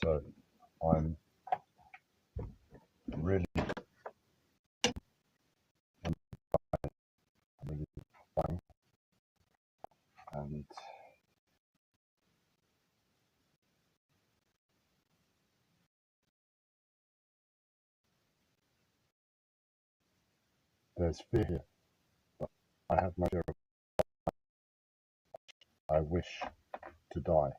So I'm really, really fine, and there's fear here, but I have no fear. I wish to die.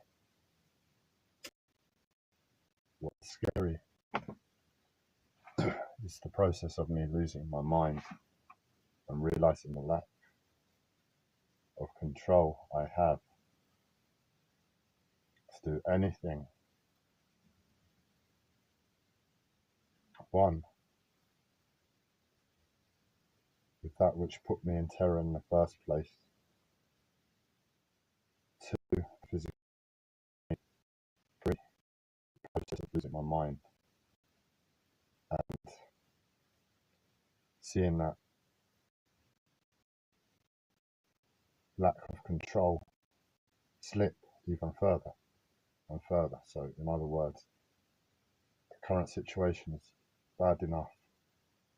What's scary is the process of me losing my mind and realizing the lack of control I have to do anything. One, with that which put me in terror in the first place. Two, physically free, the process of losing my mind and seeing that lack of control slip even further and further. So, in other words, the current situation is bad enough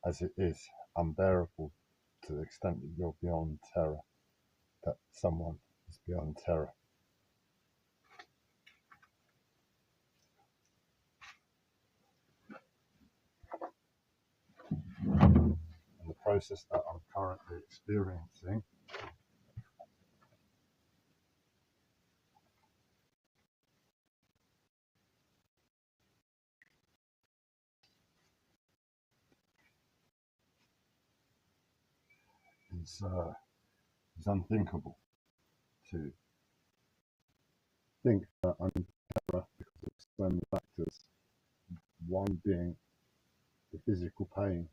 as it is, unbearable to the extent that you're beyond terror, that someone is beyond terror. And the process that I'm currently experiencing is unthinkable to think that I'm in terror because of so many factors. One being the physical pain.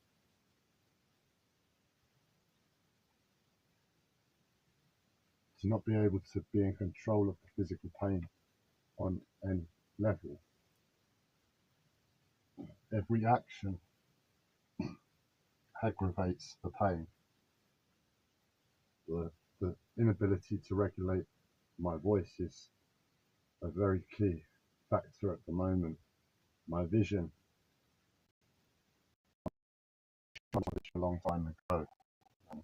To not be able to be in control of the physical pain on any level. Every action aggravates the pain. The inability to regulate my voice is a very key factor at the moment. My vision, a long time ago, and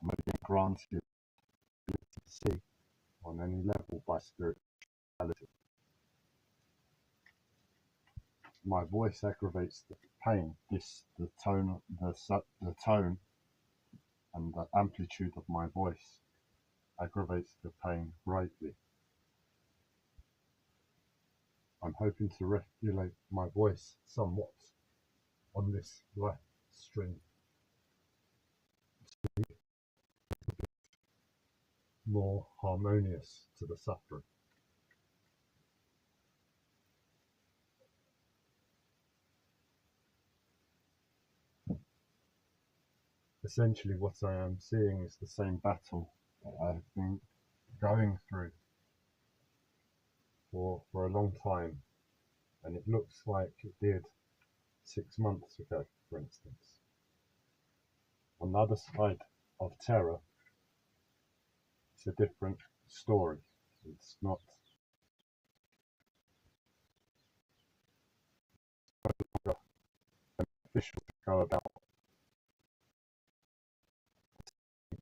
I'm only granted the ability to see on any level by spirituality. My voice aggravates the pain. The tone and the amplitude of my voice aggravates the pain greatly. I'm hoping to regulate my voice somewhat on this live stream to be more harmonious to the suffering. Essentially, what I am seeing is the same battle that I've been going through for a long time, and it looks like it did 6 months ago, for instance. On the other side of terror, it's a different story. It's not beneficial to go about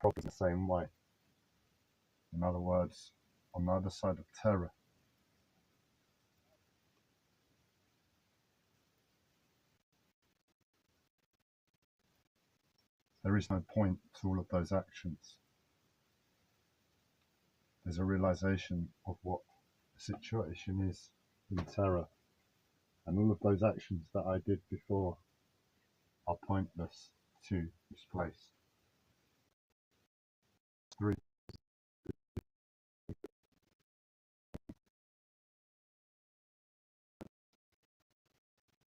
problems the same way. In other words, on the other side of terror, there is no point to all of those actions. There's a realization of what the situation is in terror, and all of those actions that I did before are pointless to this place. Three.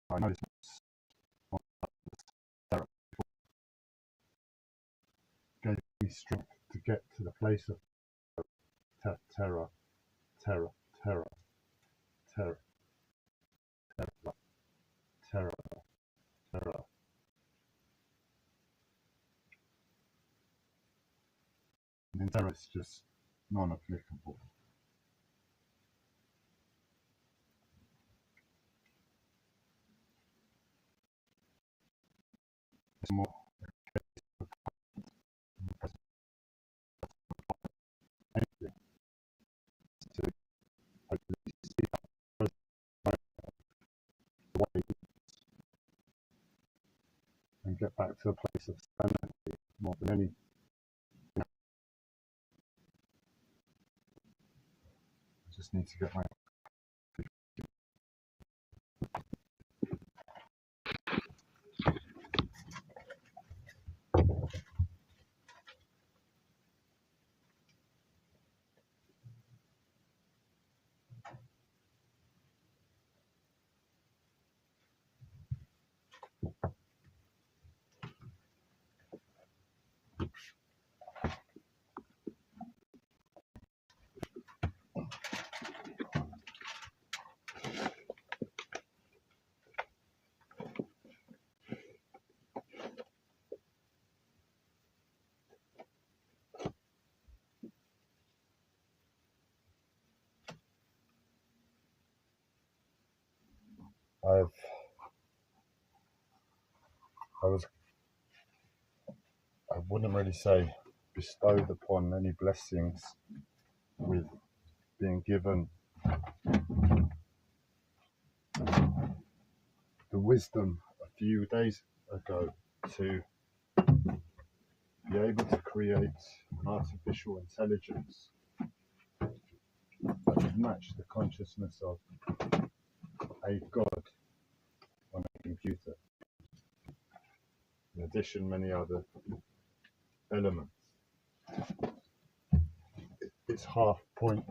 I know it's not terror. It gave me strength to get to the place of terror, terror, terror, terror, terror, terror, terror. And then terror is just non-applicable. it's more anything to hopefully see that the way and get back to a place of serenity more than any. I just need to get my I've I was I wouldn't really say bestowed upon any blessings with being given the wisdom a few days ago to be able to create an artificial intelligence that would match the consciousness of a god on a computer. In addition, many other elements. It's half point.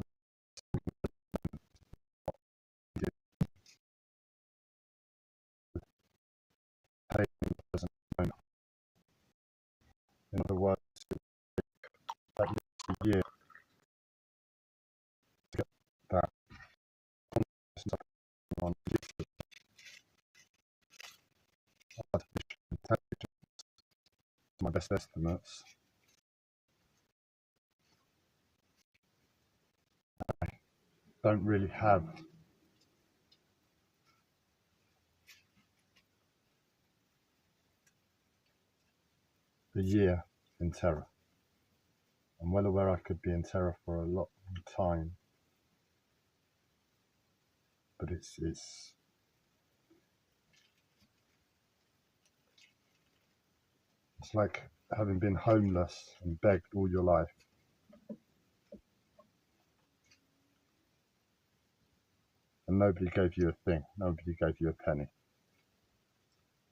In other words, that year to get that on artificial intelligence, my best estimates, I don't really have the year in terror. I'm well aware I could be in terror for a long time, but it's like having been homeless and begged all your life. And nobody gave you a thing, nobody gave you a penny.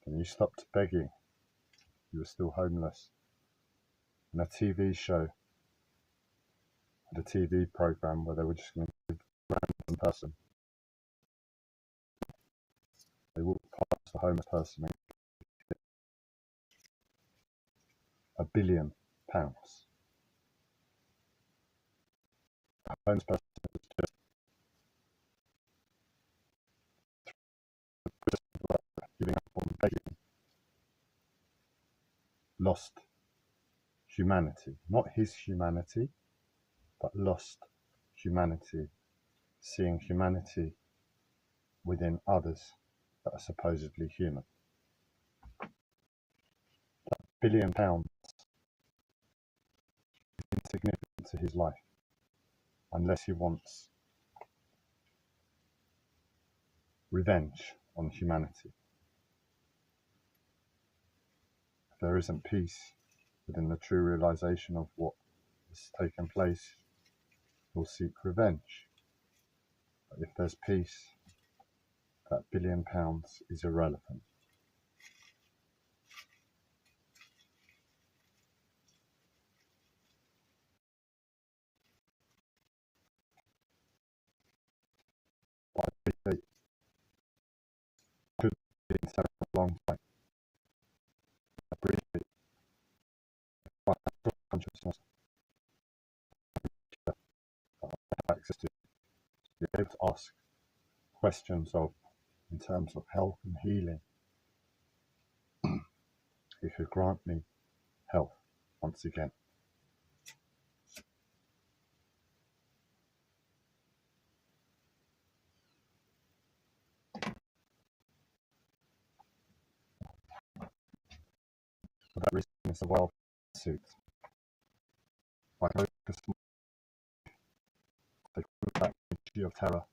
And you stopped begging, you were still homeless. And a TV show, the TV program where they were just going to give a random person, they walked past the homeless person and get £1 billion. The homeless person was just giving up on begging, lost humanity, not his humanity, but lost humanity, seeing humanity within others that are supposedly human. That £1 billion is insignificant to his life, unless he wants revenge on humanity. If there isn't peace within the true realization of what has taken place, he'll seek revenge. But if there's peace, that £1 billion is irrelevant. I appreciate could be in terror for a long time. I appreciate my consciousness that I have access to be able to ask questions of in terms of health and healing. He could grant me health once again. that reason is a wild pursuit. I focus on the energy of terror,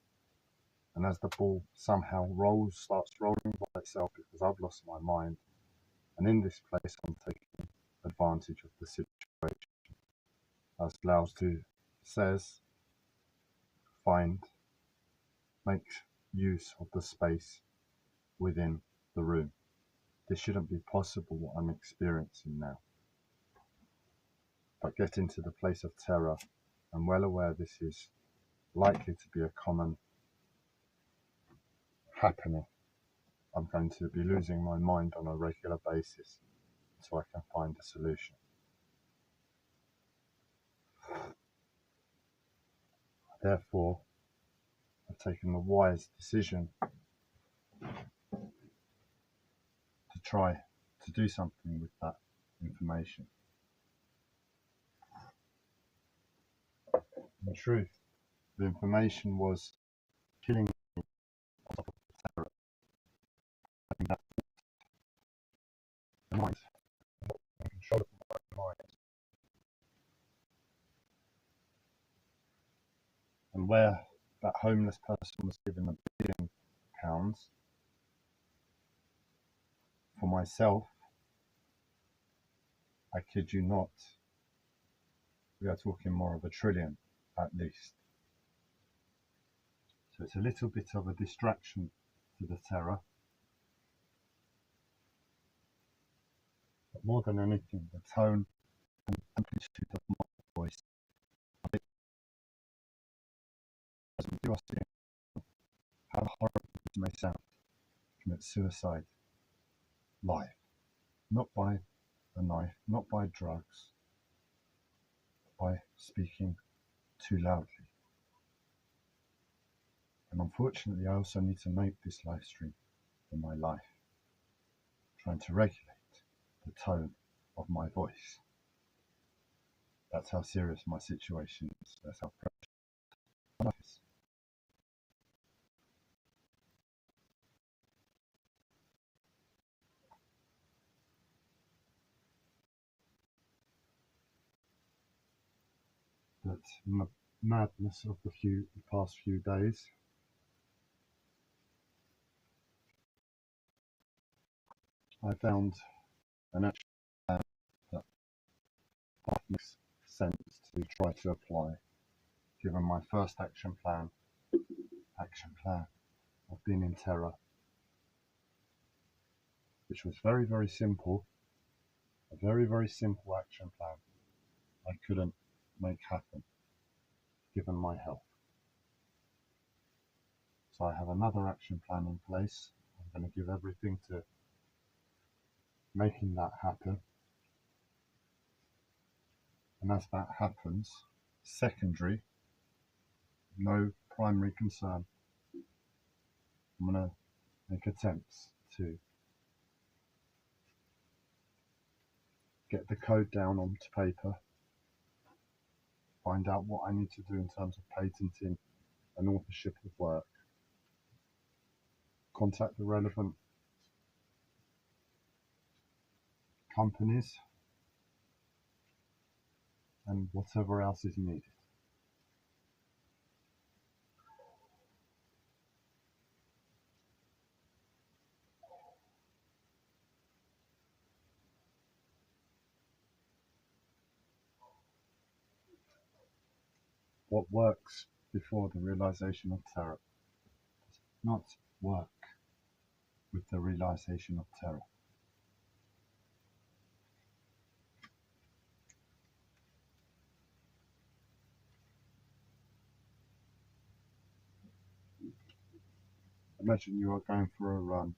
and as the ball somehow starts rolling by itself because I've lost my mind, and in this place I'm taking advantage of the situation. As Lao Tzu says, make use of the space within the room. This shouldn't be possible, what I'm experiencing now. But get into the place of terror. I'm well aware this is likely to be a common happening. I'm going to be losing my mind on a regular basis so I can find a solution. Therefore, I've taken the wise decision to try to do something with that information. In truth, the information was killing me on top of the terror. Having that mind, in control of my mind. And where that homeless person was given £1 billion, for myself, I kid you not, we are talking more of $1 trillion at least. So it's a little bit of a distraction to the terror. But more than anything, the tone and amplitude of my voice. You are seeing how horrible this may sound. Commit suicide live, not by a knife, not by drugs, but by speaking too loudly. And unfortunately, I also need to make this live stream for my life, trying to regulate the tone of my voice. That's how serious my situation is. That's how precious my life is. But in the madness of the past few days, I found an action plan that makes sense to try to apply, given my first action plan of being in terror, which was very, very simple, a very, very simple action plan I couldn't make happen, given my health. So I have another action plan in place. I'm going to give everything to making that happen. And as that happens, secondary, no primary concern, I'm going to make attempts to get the code down onto paper, find out what I need to do in terms of patenting and authorship of work, contact the relevant companies, and whatever else is needed. What works before the realization of terror does not work with the realization of terror. Imagine you are going for a run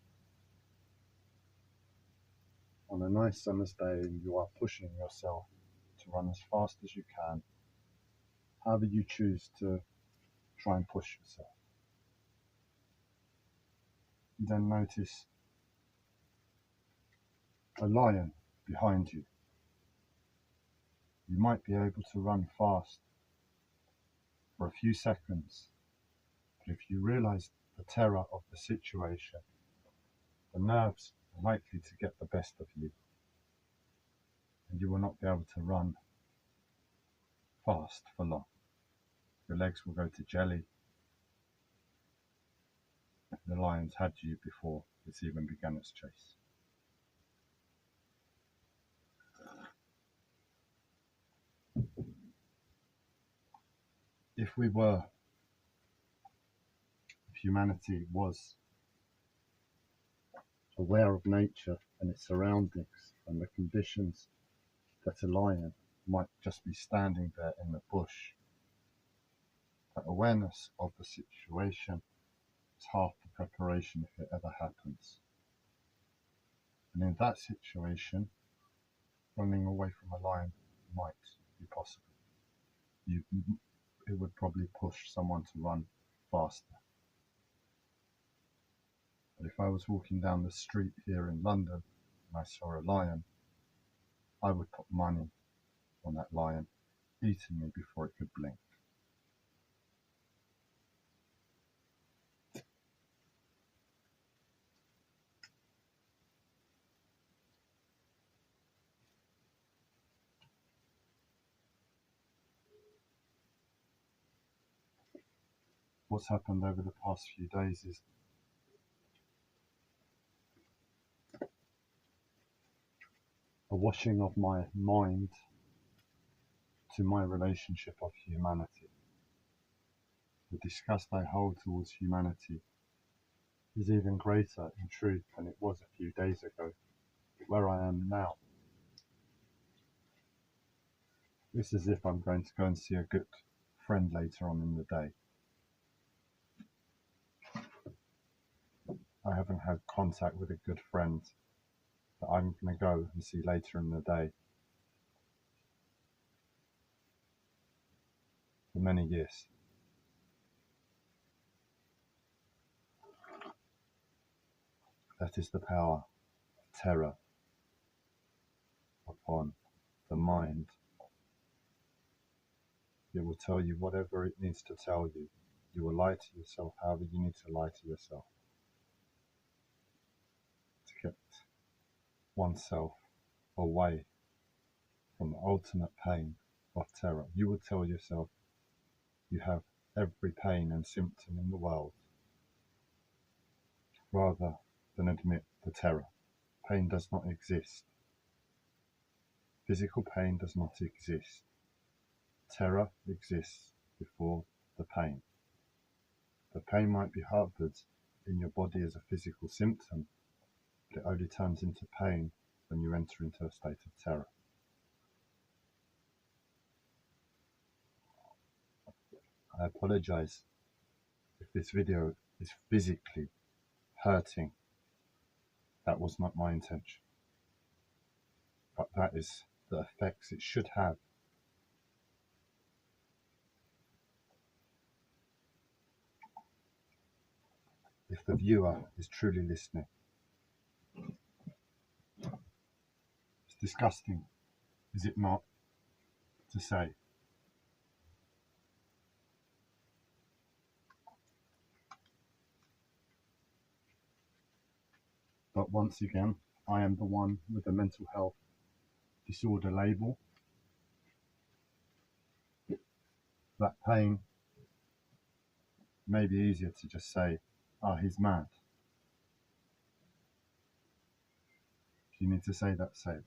on a nice summer's day and you are pushing yourself to run as fast as you can, however you choose to try and push yourself. You then notice a lion behind you. You might be able to run fast for a few seconds, but if you realize the terror of the situation, the nerves are likely to get the best of you. and you will not be able to run fast for long. Your legs will go to jelly. The lion's had you before it's even begun its chase. If humanity was aware of nature and its surroundings and the conditions that a lion might just be standing there in the bush, that awareness of the situation is half the preparation if it ever happens. And in that situation, running away from a lion might be possible. It would probably push someone to run faster. But if I was walking down the street here in London and I saw a lion, I would put money on that lion eating me before it could blink. What's happened over the past few days is a washing of my mind to my relationship of humanity. The disgust I hold towards humanity is even greater in truth than it was a few days ago, where I am now. It's as if I'm going to go and see a good friend later on in the day. I haven't had contact with a good friend that I'm going to go and see later in the day for many years. That is the power of terror upon the mind. It will tell you whatever it needs to tell you. You will lie to yourself however you need to lie to yourself to get oneself away from the ultimate pain of terror. You will tell yourself you have every pain and symptom in the world rather than admit the terror. Pain does not exist. Physical pain does not exist. Terror exists before the pain. The pain might be harbored in your body as a physical symptom, but it only turns into pain when you enter into a state of terror. I apologize if this video is physically hurting. That was not my intention. But that is the effects it should have. If the viewer is truly listening. It's disgusting, is it not, to say? But once again, I am the one with the mental health disorder label. That pain may be easier to just say, he's mad. If you need to say that, say it.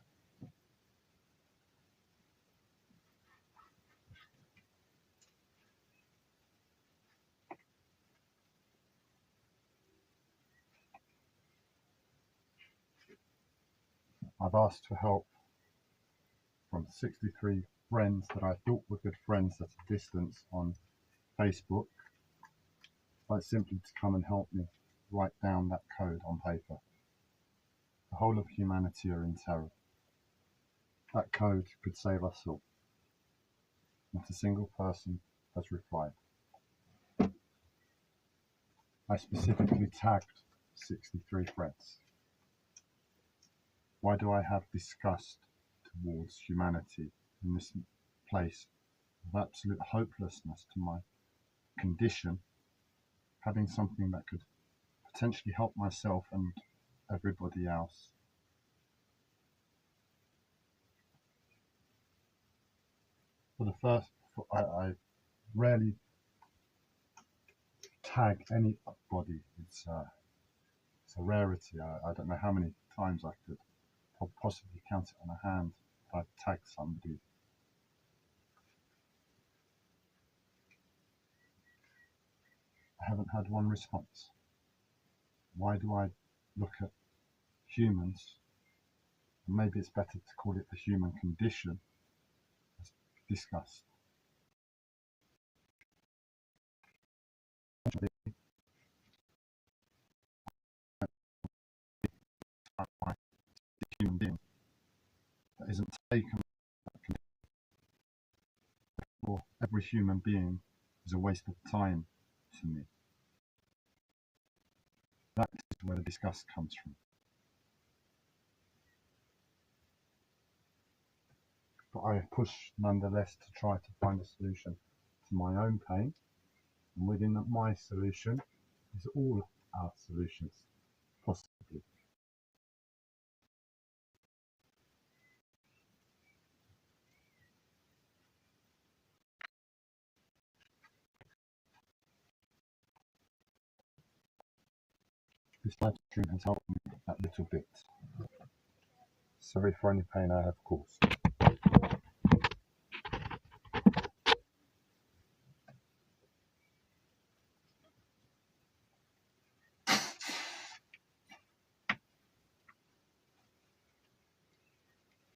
I've asked for help from 63 friends that I thought were good friends at a distance on Facebook, quite simply to come and help me write down that code on paper. The whole of humanity are in terror. That code could save us all. Not a single person has replied. I specifically tagged 63 friends. Why do I have disgust towards humanity in this place of absolute hopelessness to my condition, having something that could potentially help myself and everybody else? For the first, I rarely tag anybody. It's a rarity. I don't know how many times I could possibly count it on a hand if I tag somebody. I haven't had one response. Why do I look at humans? And maybe it's better to call it the human condition, as discussed. Human being that isn't taken, or every human being is a waste of time to me. That is where the disgust comes from. But I push nonetheless to try to find a solution to my own pain, and within my solution is all our solutions, possibly. This live stream has helped me that little bit. Sorry for any pain I have caused.